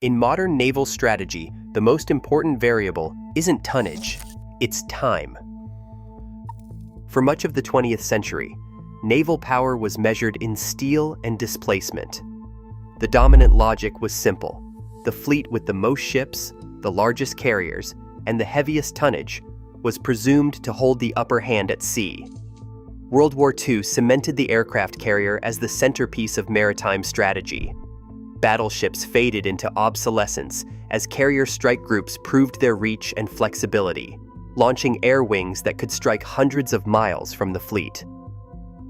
In modern naval strategy, the most important variable isn't tonnage, it's time. For much of the 20th century, naval power was measured in steel and displacement. The dominant logic was simple. The fleet with the most ships, the largest carriers, and the heaviest tonnage was presumed to hold the upper hand at sea. World War II cemented the aircraft carrier as the centerpiece of maritime strategy. Battleships faded into obsolescence as carrier strike groups proved their reach and flexibility, launching air wings that could strike hundreds of miles from the fleet.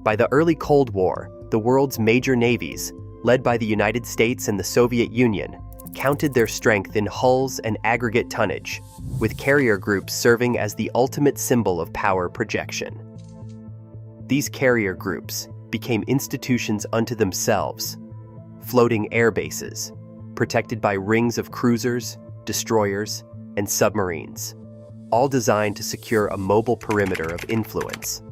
By the early Cold War, the world's major navies, led by the United States and the Soviet Union, counted their strength in hulls and aggregate tonnage, with carrier groups serving as the ultimate symbol of power projection. These carrier groups became institutions unto themselves, floating air bases, protected by rings of cruisers, destroyers, and submarines, all designed to secure a mobile perimeter of influence.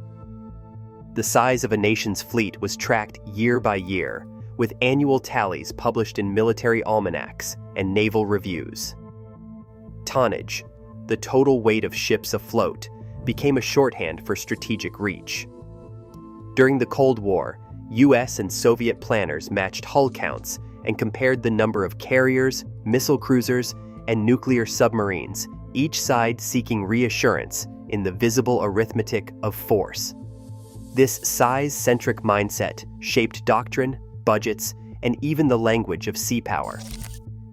The size of a nation's fleet was tracked year by year, with annual tallies published in military almanacs and naval reviews. Tonnage, the total weight of ships afloat, became a shorthand for strategic reach. During the Cold War, US and Soviet planners matched hull counts and compared the number of carriers, missile cruisers, and nuclear submarines, each side seeking reassurance in the visible arithmetic of force. This size-centric mindset shaped doctrine, budgets, and even the language of sea power.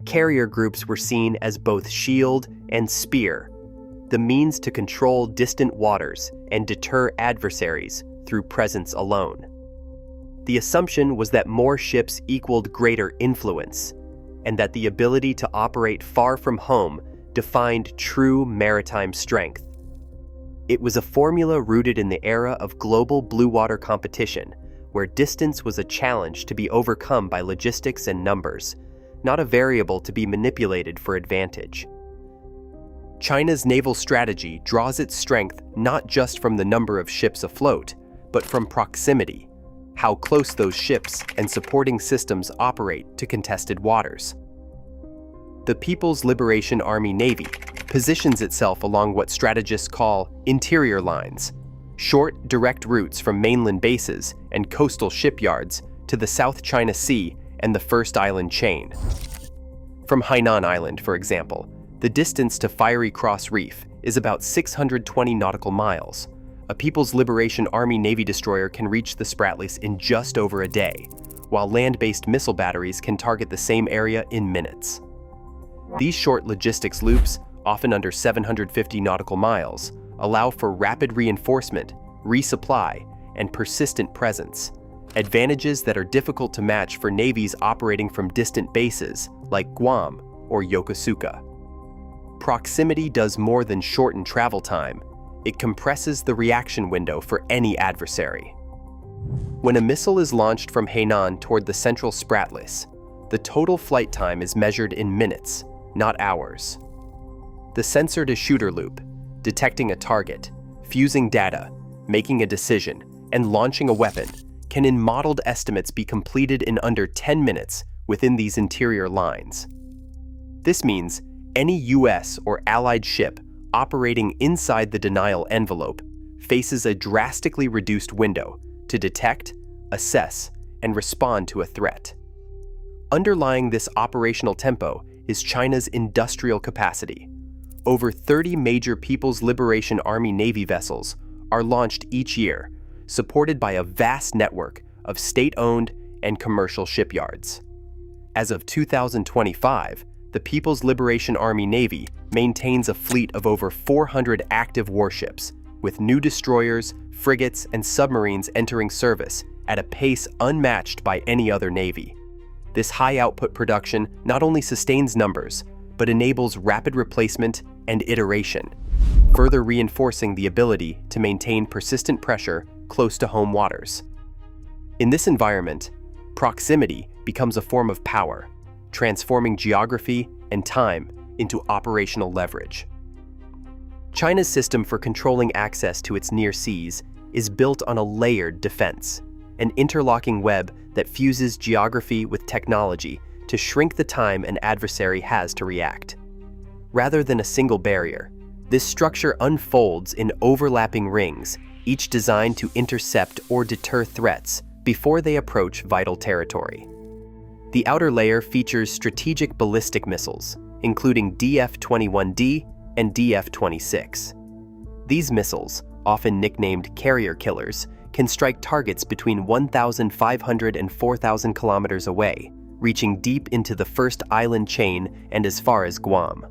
Carrier groups were seen as both shield and spear, the means to control distant waters and deter adversaries through presence alone. The assumption was that more ships equaled greater influence, and that the ability to operate far from home defined true maritime strength. It was a formula rooted in the era of global blue water competition, where distance was a challenge to be overcome by logistics and numbers, not a variable to be manipulated for advantage. China's naval strategy draws its strength not just from the number of ships afloat, but from proximity, how close those ships and supporting systems operate to contested waters. The People's Liberation Army Navy positions itself along what strategists call interior lines, short, direct routes from mainland bases and coastal shipyards to the South China Sea and the First Island chain. From Hainan Island, for example, the distance to Fiery Cross Reef is about 620 nautical miles. A People's Liberation Army Navy destroyer can reach the Spratlys in just over a day, while land-based missile batteries can target the same area in minutes. These short logistics loops, often under 750 nautical miles, allow for rapid reinforcement, resupply, and persistent presence, advantages that are difficult to match for navies operating from distant bases like Guam or Yokosuka. Proximity does more than shorten travel time. It compresses the reaction window for any adversary. When a missile is launched from Hainan toward the central Spratlys, the total flight time is measured in minutes, not hours. The sensor-to-shooter loop, detecting a target, fusing data, making a decision, and launching a weapon, can in modeled estimates be completed in under 10 minutes within these interior lines. This means any US or Allied ship operating inside the denial envelope faces a drastically reduced window to detect, assess, and respond to a threat. Underlying this operational tempo is China's industrial capacity. Over 30 major People's Liberation Army Navy vessels are launched each year, supported by a vast network of state-owned and commercial shipyards. As of 2025, the People's Liberation Army Navy maintains a fleet of over 400 active warships, with new destroyers, frigates, and submarines entering service at a pace unmatched by any other navy. This high-output production not only sustains numbers, but enables rapid replacement and iteration, further reinforcing the ability to maintain persistent pressure close to home waters. In this environment, proximity becomes a form of power, transforming geography and time into operational leverage. China's system for controlling access to its near seas is built on a layered defense, an interlocking web that fuses geography with technology to shrink the time an adversary has to react. Rather than a single barrier, this structure unfolds in overlapping rings, each designed to intercept or deter threats before they approach vital territory. The outer layer features strategic ballistic missiles, including DF-21D and DF-26. These missiles, often nicknamed carrier killers, can strike targets between 1,500 and 4,000 kilometers away, reaching deep into the first island chain and as far as Guam.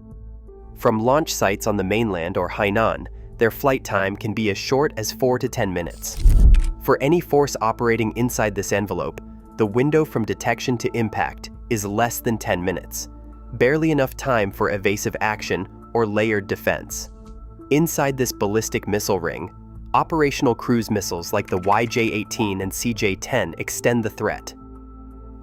From launch sites on the mainland or Hainan, their flight time can be as short as 4 to 10 minutes. For any force operating inside this envelope, the window from detection to impact is less than 10 minutes, barely enough time for evasive action or layered defense. Inside this ballistic missile ring, operational cruise missiles like the YJ-18 and CJ-10 extend the threat.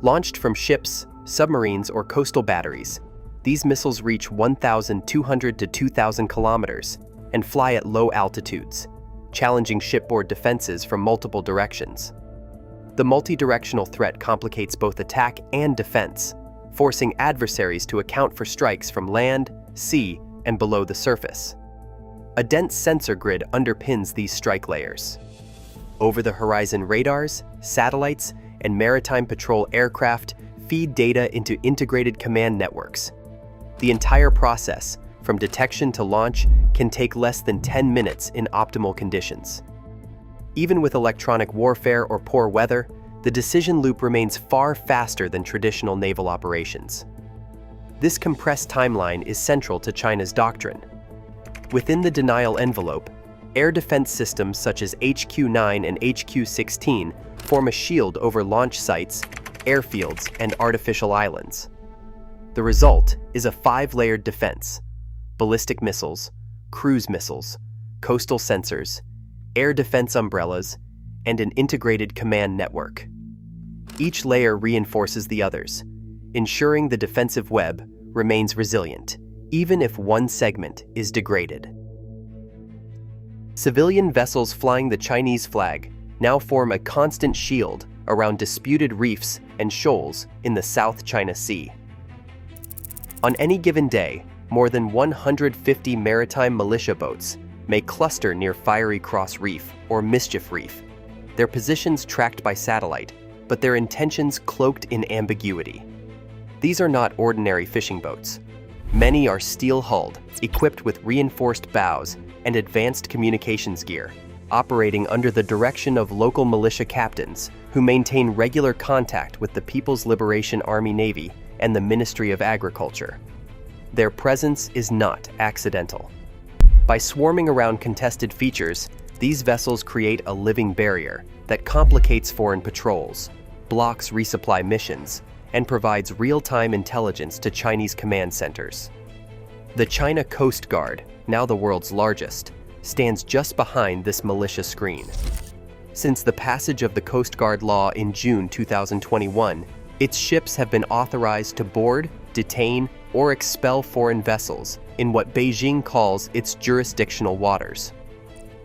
Launched from ships, submarines, or coastal batteries, these missiles reach 1,200 to 2,000 kilometers and fly at low altitudes, challenging shipboard defenses from multiple directions. The multi-directional threat complicates both attack and defense, forcing adversaries to account for strikes from land, sea, and below the surface. A dense sensor grid underpins these strike layers. Over-the-horizon radars, satellites, and maritime patrol aircraft feed data into integrated command networks. The entire process, from detection to launch, can take less than 10 minutes in optimal conditions. Even with electronic warfare or poor weather, the decision loop remains far faster than traditional naval operations. This compressed timeline is central to China's doctrine. Within the denial envelope, air defense systems such as HQ-9 and HQ-16 form a shield over launch sites, airfields, and artificial islands. The result is a 5-layered defense: ballistic missiles, cruise missiles, coastal sensors, air defense umbrellas, and an integrated command network. Each layer reinforces the others, ensuring the defensive web remains resilient, even if one segment is degraded. Civilian vessels flying the Chinese flag now form a constant shield around disputed reefs and shoals in the South China Sea. On any given day, more than 150 maritime militia boats may cluster near Fiery Cross Reef or Mischief Reef, their positions tracked by satellite, but their intentions cloaked in ambiguity. These are not ordinary fishing boats. Many are steel-hulled, equipped with reinforced bows and advanced communications gear, operating under the direction of local militia captains who maintain regular contact with the People's Liberation Army Navy and the Ministry of Agriculture. Their presence is not accidental. By swarming around contested features, these vessels create a living barrier that complicates foreign patrols, blocks resupply missions, and provides real-time intelligence to Chinese command centers. The China Coast Guard, now the world's largest, stands just behind this militia screen. Since the passage of the Coast Guard law in June 2021, its ships have been authorized to board, detain, or expel foreign vessels in what Beijing calls its jurisdictional waters.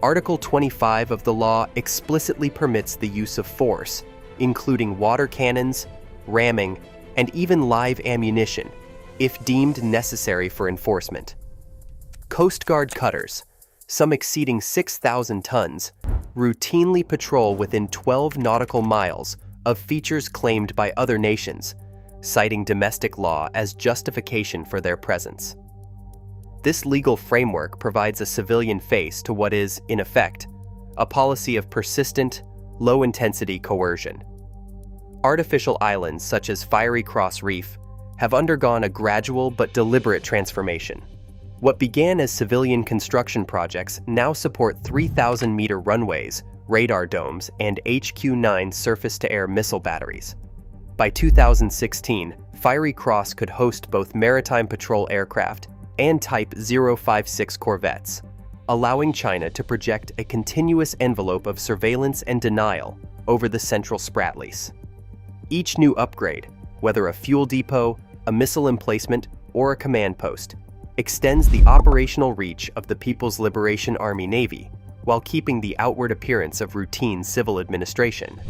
Article 25 of the law explicitly permits the use of force, including water cannons, ramming, and even live ammunition, if deemed necessary for enforcement. Coast Guard cutters, some exceeding 6,000 tons, routinely patrol within 12 nautical miles of features claimed by other nations, citing domestic law as justification for their presence. This legal framework provides a civilian face to what is, in effect, a policy of persistent, low-intensity coercion. Artificial islands such as Fiery Cross Reef have undergone a gradual but deliberate transformation. What began as civilian construction projects now support 3,000-meter runways, radar domes, and HQ-9 surface-to-air missile batteries. By 2016, Fiery Cross could host both maritime patrol aircraft and Type 056 corvettes, allowing China to project a continuous envelope of surveillance and denial over the central Spratlys. Each new upgrade, whether a fuel depot, a missile emplacement, or a command post, extends the operational reach of the People's Liberation Army Navy while keeping the outward appearance of routine civil administration.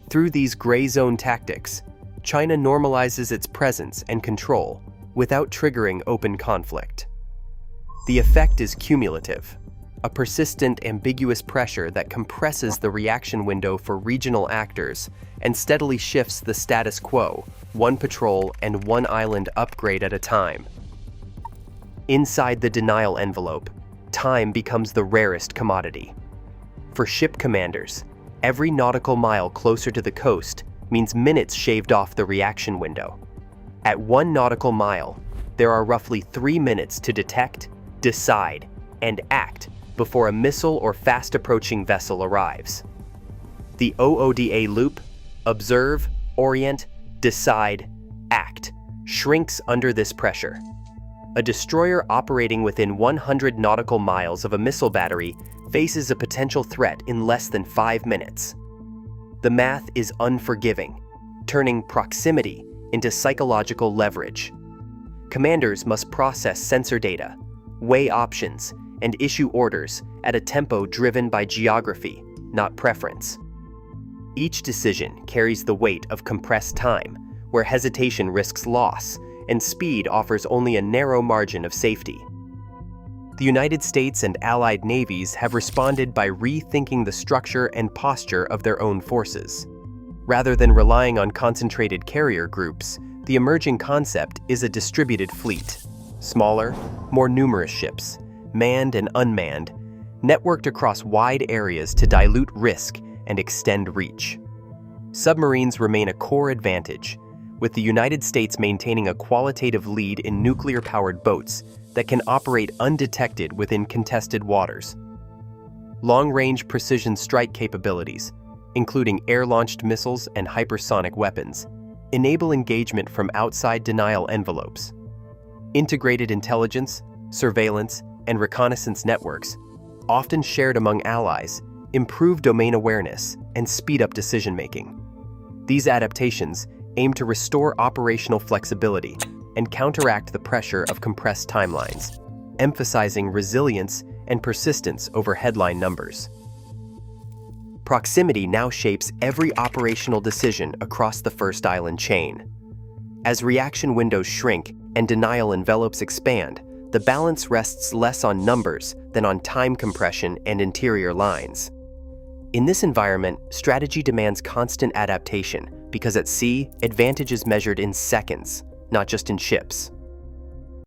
Through these gray zone tactics, China normalizes its presence and control without triggering open conflict. The effect is cumulative, a persistent, ambiguous pressure that compresses the reaction window for regional actors and steadily shifts the status quo, one patrol and one island upgrade at a time. Inside the denial envelope, time becomes the rarest commodity. For ship commanders, every nautical mile closer to the coast means minutes shaved off the reaction window. At 1 nautical mile, there are roughly 3 minutes to detect, decide, and act before a missile or fast-approaching vessel arrives. The OODA loop, observe, orient, decide, act, shrinks under this pressure. A destroyer operating within 100 nautical miles of a missile battery faces a potential threat in less than 5 minutes. The math is unforgiving, turning proximity into psychological leverage. Commanders must process sensor data, weigh options, and issue orders at a tempo driven by geography, not preference. Each decision carries the weight of compressed time, where hesitation risks loss, and speed offers only a narrow margin of safety. The United States and allied navies have responded by rethinking the structure and posture of their own forces. Rather than relying on concentrated carrier groups, the emerging concept is a distributed fleet. Smaller, more numerous ships, manned and unmanned, networked across wide areas to dilute risk and extend reach. Submarines remain a core advantage, with the United States maintaining a qualitative lead in nuclear-powered boats that can operate undetected within contested waters. Long-range precision strike capabilities, including air-launched missiles and hypersonic weapons, enable engagement from outside denial envelopes. Integrated intelligence, surveillance, and reconnaissance networks, often shared among allies, improve domain awareness and speed up decision-making. These adaptations aim to restore operational flexibility and counteract the pressure of compressed timelines, emphasizing resilience and persistence over headline numbers. Proximity now shapes every operational decision across the first island chain. As reaction windows shrink and denial envelopes expand, the balance rests less on numbers than on time compression and interior lines. In this environment, strategy demands constant adaptation because at sea, advantage is measured in seconds, not just in ships.